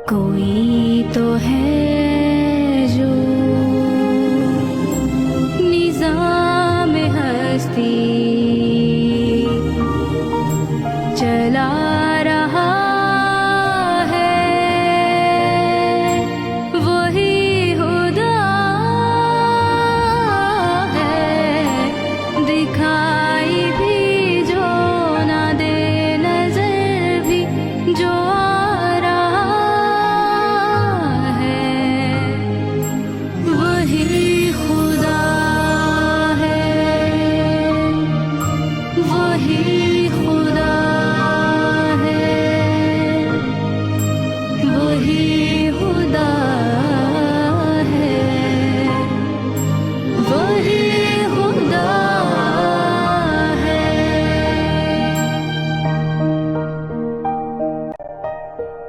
कोई तो है जो निज़ाम हस्ती चला रहा है, वही खुदा है। दिखाई भी जो ना दे, नजर भी जो आ रहा है, वही खुदा है, वही खुदा है, वही खुदा है, वही खुदा है।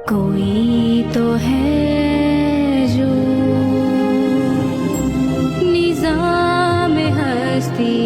कोई तो है जो निज़ाम हस्ती